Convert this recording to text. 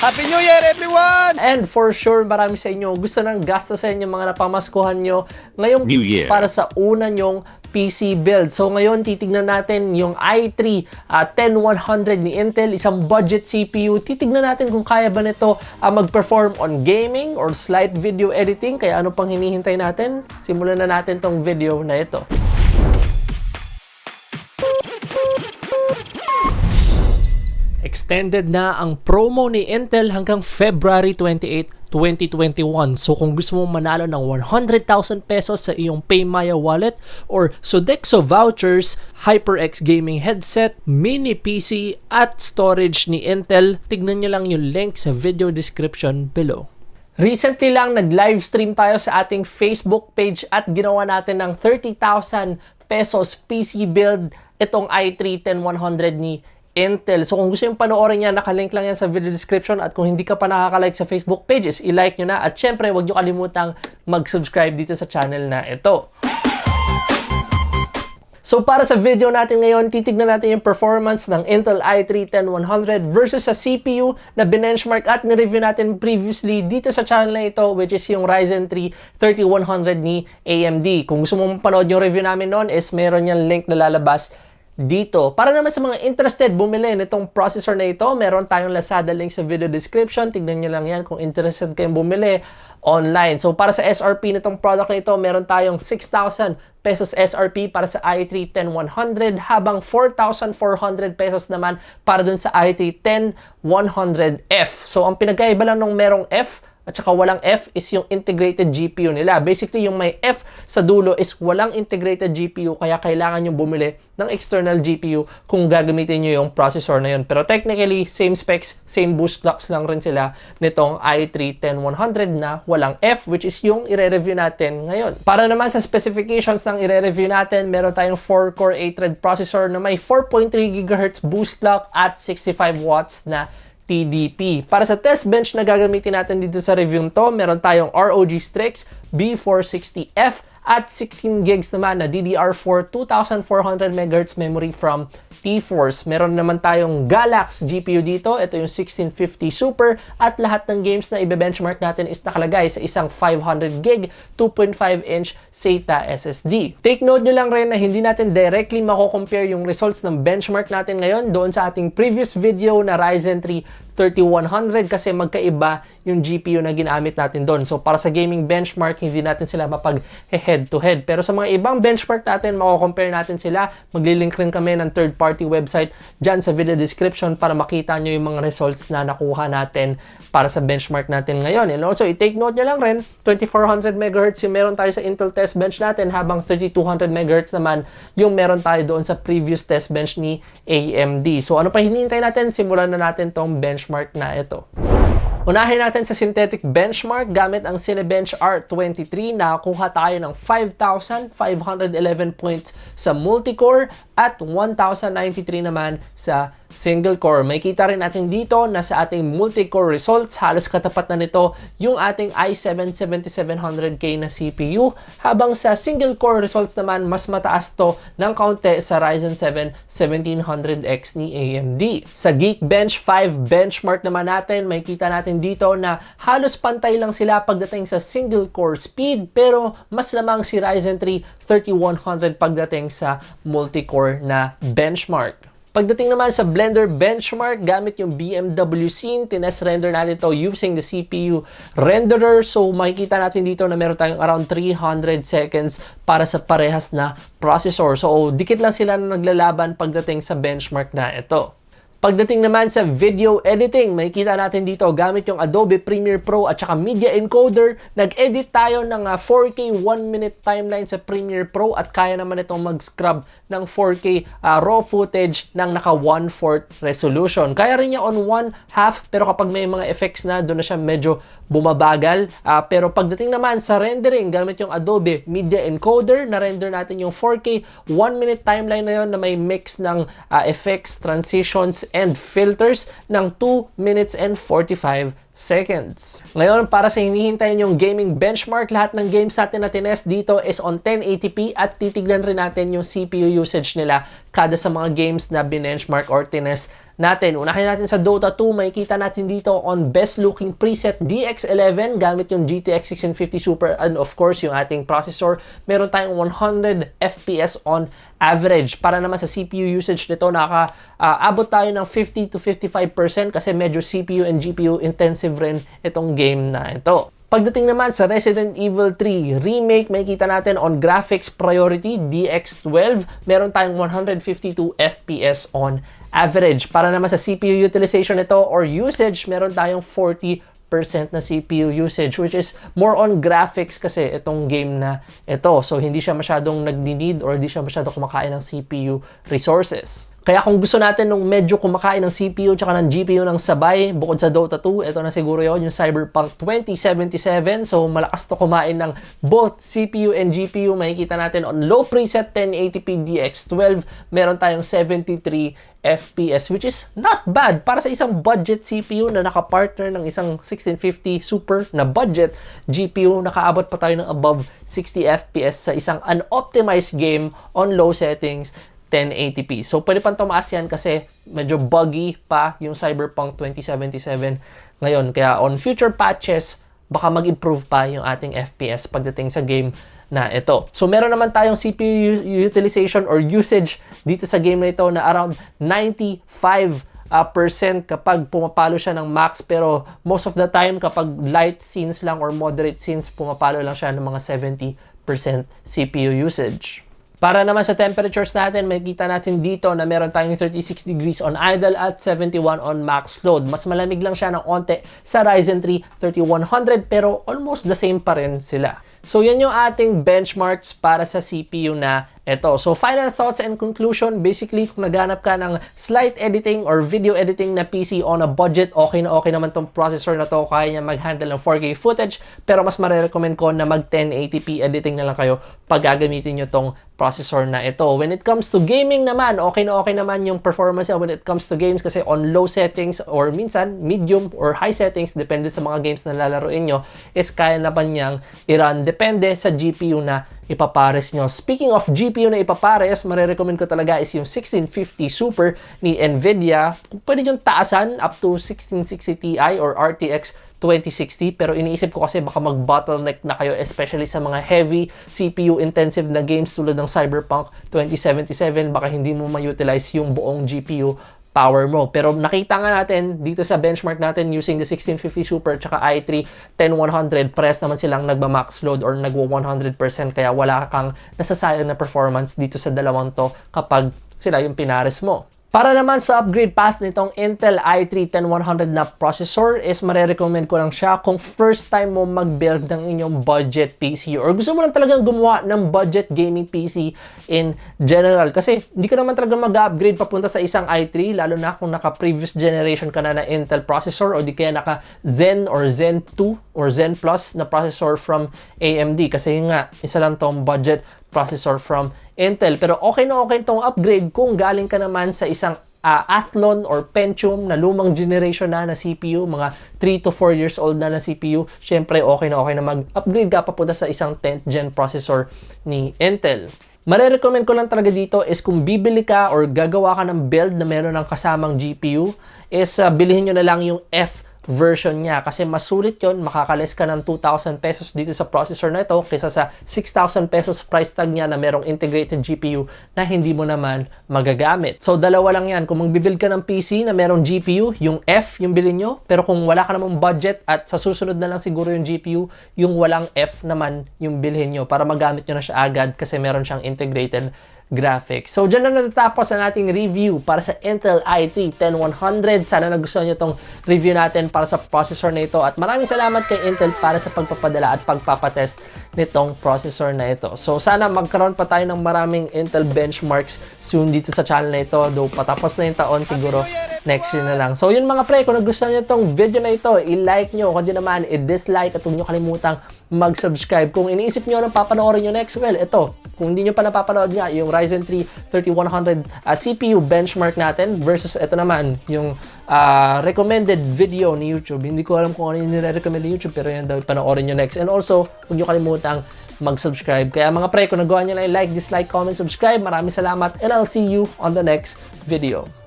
Happy New Year, everyone! And for sure, marami sa inyo gusto nang gastusin yung mga napamaskuhan nyo ngayong New Year para sa una nyong PC build. So ngayon, titignan natin yung i3 10100 ni Intel, isang budget CPU. Titignan natin kung kaya ba nito mag-perform on gaming or slight video editing. Kaya ano pang hinihintay natin? Simulan na natin tong video na ito. Extended na ang promo ni Intel hanggang February 28, 2021. So kung gusto mong manalo ng 100,000 pesos sa iyong PayMaya wallet or Sodexo vouchers, HyperX gaming headset, mini PC at storage ni Intel, tignan nyo lang yung link sa video description below. Recently lang nag-livestream tayo sa ating Facebook page at ginawa natin ng 30,000 pesos PC build itong i3 10100 ni Intel. So kung gusto yung panoorin niya, nakalink lang yan sa video description, at kung hindi ka pa nakaka-like sa Facebook pages, i-like nyo na, at syempre huwag nyo kalimutang mag-subscribe dito sa channel na ito. So para sa video natin ngayon, titignan natin yung performance ng Intel i3 10100 versus sa CPU na binenchmark at ni-review natin previously dito sa channel na ito, which is yung Ryzen 3 3100 ni AMD. Kung gusto mong panood yung review namin noon, is meron yung link na lalabas dito. Para naman sa mga interested bumili nitong processor na ito, meron tayong Lazada link sa video description. Tignan nyo lang yan kung interested kayong bumili online. So para sa SRP nitong product na ito, meron tayong 6,000 pesos SRP para sa i3 10100, habang 4,400 pesos naman para dun sa i3 10100F. So ang pinagkaiba lang nung merong F at saka walang F is yung integrated GPU nila. Basically, yung may F sa dulo is walang integrated GPU, kaya kailangan nyo bumili ng external GPU kung gagamitin nyo yung processor na yun. Pero technically, same specs, same boost clocks lang rin sila nitong i3 10100 na walang F, which is yung ire-review natin ngayon. Para naman sa specifications ng ire-review natin, meron tayong 4-core 8-thread processor na may 4.3 GHz boost clock at 65 watts na TDP. Para sa test bench na gagamitin natin dito sa review to, meron tayong ROG Strix B460F at 16 gigs naman na DDR4 2400 MHz memory from T-Force. Meron naman tayong Galax GPU dito. Ito yung 1650 Super, at lahat ng games na ibe-benchmark natin is nakalagay sa isang 500 gig 2.5-inch SATA SSD. Take note nyo lang rin na hindi natin directly mako-compare yung results ng benchmark natin ngayon doon sa ating previous video na Ryzen 3 3100, kasi magkaiba yung GPU na ginamit natin doon. So para sa gaming benchmark, hindi natin sila mapag-head to head. Pero sa mga ibang benchmark natin, mako-compare natin sila. Maglilink rin kami ng third-party website dyan sa video description para makita nyo yung mga results na nakuha natin para sa benchmark natin ngayon. And also, i-take note nyo lang rin, 2400 MHz yung meron tayo sa Intel test bench natin, habang 3200 MHz naman yung meron tayo doon sa previous test bench ni AMD. So ano pa hinihintay natin? Simulan na natin tong benchmark na ito. Unahin natin sa synthetic benchmark gamit ang Cinebench R23. Nakakuha tayo ng 5,511 points sa multicore at 1,093 naman sa single core. May kita rin natin dito na sa ating multi-core results, halos katapat na nito yung ating i7 7700K na CPU, habang sa single core results naman, mas mataas to ng kaunti sa Ryzen 7 1700X ni AMD. Sa GeekBench 5 benchmark naman natin, may kita natin dito na halos pantay lang sila pagdating sa single core speed, pero mas lamang si Ryzen 3 3100 pagdating sa multi-core na benchmark. Pagdating naman sa Blender benchmark, gamit yung BMW scene, tinest render natin to using the CPU renderer. So makikita natin dito na meron tayong around 300 seconds para sa parehas na processor. So dikit lang sila na naglalaban pagdating sa benchmark na ito. Pagdating naman sa video editing, makikita natin dito gamit yung Adobe Premiere Pro at saka Media Encoder, nag-edit tayo ng 4K 1-minute timeline sa Premiere Pro, at kaya naman itong mag-scrub ng 4K raw footage ng naka 1/4 resolution. Kaya rin niya on 1/2, pero kapag may mga effects na, doon na siya medyo bumabagal. Pero pagdating naman sa rendering, gamit yung Adobe Media Encoder, na-render natin yung 4K 1-minute timeline na yun na may mix ng effects, transitions, and filters ng 2 minutes and 45 seconds. Ngayon, para sa hinihintay yung gaming benchmark, lahat ng games natin na tinest dito is on 1080p, at titignan rin natin yung CPU usage nila kada sa mga games na binenchmark or tinest natin. Unahin natin sa Dota 2, makikita natin dito on best looking preset DX11 gamit yung GTX 1650 Super and of course yung ating processor. Meron tayong 100 FPS on average. Para naman sa CPU usage nito, abot tayo ng 50 to 55% kasi medyo CPU and GPU intensive rin itong game na ito. Pagdating naman sa Resident Evil 3 Remake, makikita natin on graphics priority DX12, meron tayong 152 FPS on average. Para naman sa CPU utilization nito or usage, meron tayong 40% na CPU usage, which is more on graphics kasi itong game na ito. So hindi siya masyadong nagni-need or hindi siya masyadong kumakain ng CPU resources. Kaya kung gusto natin nung medyo kumakain ng CPU tsaka ng GPU ng sabay, bukod sa Dota 2, ito na siguro yun, yung Cyberpunk 2077. So malakas to kumain ng both CPU and GPU. Makikita natin on low preset 1080p DX12, meron tayong 73 FPS, which is not bad para sa isang budget CPU na nakapartner ng isang 1650 Super na budget GPU. Nakaabot pa tayo ng above 60 FPS sa isang unoptimized game on low settings 1080p. So, pwede pang tumaas yan kasi medyo buggy pa yung Cyberpunk 2077 ngayon. Kaya on future patches, baka mag-improve pa yung ating FPS pagdating sa game na ito. So, meron naman tayong CPU utilization or usage dito sa game na ito na around 95% kapag pumapalo siya ng max, pero most of the time kapag light scenes lang or moderate scenes, pumapalo lang siya ng mga 70% CPU usage. Para naman sa temperatures natin, makikita natin dito na meron tayong 36 degrees on idle at 71 on max load. Mas malamig lang siya ng onte sa Ryzen 3 3100 pero almost the same pa rin sila. So yan yung ating benchmarks para sa CPU na ito. So final thoughts and conclusion, basically kung naghanap ka ng slight editing or video editing na PC on a budget, okay naman tong processor na to, kaya niya mag-handle ng 4K footage, pero mas marirecommend ko na mag 1080p editing na lang kayo pag gagamitin nyo tong processor na ito. When it comes to gaming naman, okay naman yung performance when it comes to games kasi on low settings or minsan medium or high settings, depende sa mga games na lalaroin nyo, is kaya naman niyang i-run. Depende sa GPU na ipapares nyo. Speaking of GPU na ipapares, marirecommend ko talaga is yung 1650 Super ni Nvidia. Pwede yung taasan up to 1660 Ti or RTX 2060, pero iniisip ko kasi baka mag-bottleneck na kayo, especially sa mga heavy CPU intensive na games tulad ng Cyberpunk 2077, baka hindi mo ma-utilize yung buong GPU power mo. Pero nakita nga natin dito sa benchmark natin using the 1650 Super tsaka i3 10100, press naman silang nagma-max load or nagwa 100%, kaya wala kang nasasayang na performance dito sa dalawang to kapag sila yung pinares mo. Para naman sa upgrade path nitong Intel i3 10100 na processor is marirecommend ko lang siya kung first time mo mag-build ng inyong budget PC or gusto mo lang talagang gumawa ng budget gaming PC in general. Kasi hindi ka naman talaga mag-upgrade papunta sa isang i3, lalo na kung naka-previous generation ka na Intel processor o di kaya naka-Zen or Zen 2 or Zen Plus na processor from AMD. Kasi nga, isa lang tong budget processor from Intel. Pero okay tong upgrade kung galing ka naman sa isang Athlon or Pentium na lumang generation na CPU, mga 3 to 4 years old na CPU. Syempre, okay na mag-upgrade ka papunta sa isang 10th gen processor ni Intel. Marirecommend ko lang talaga dito is kung bibili ka or gagawa ka ng build na meron ng kasamang GPU, is bilihin nyo na lang yung F version niya kasi mas sulit yun, makakalis ka ng 2,000 pesos dito sa processor na ito kaysa sa 6,000 pesos price tag niya na merong integrated GPU na hindi mo naman magagamit. So dalawa lang yan, kung magbibuild ka ng PC na merong GPU, yung F yung bilhin nyo, pero kung wala ka namang budget at sa susunod na lang siguro yung GPU, yung walang F naman yung bilhin nyo para magamit nyo na siya agad kasi meron siyang integrated graphics. So, dyan na natatapos ang ating review para sa Intel i3 10100. Sana nagustuhan nyo itong review natin para sa processor na ito. At maraming salamat kay Intel para sa pagpapadala at pagpapatest nitong processor na ito. So, sana magkaroon pa tayo ng maraming Intel benchmarks soon dito sa channel na ito. Though patapos na yung taon, siguro next year na lang. So, yun mga pre, kung nagustuhan nyo itong video na ito, i-like nyo. Kung di naman, i-dislike at huwag nyo kalimutang mag-subscribe. Kung iniisip nyo na papanoorin nyo next, well, ito, kung hindi nyo pa napapanood nga, yung Ryzen 3 3100 CPU benchmark natin versus ito naman, yung recommended video ni YouTube. Hindi ko alam kung ano yung nire-recommend ni YouTube, pero yan daw panoorin nyo next. And also, huwag nyo kalimutang mag-subscribe. Kaya mga pre, kung nagawa nyo na like, dislike, comment, subscribe, maraming salamat, and I'll see you on the next video.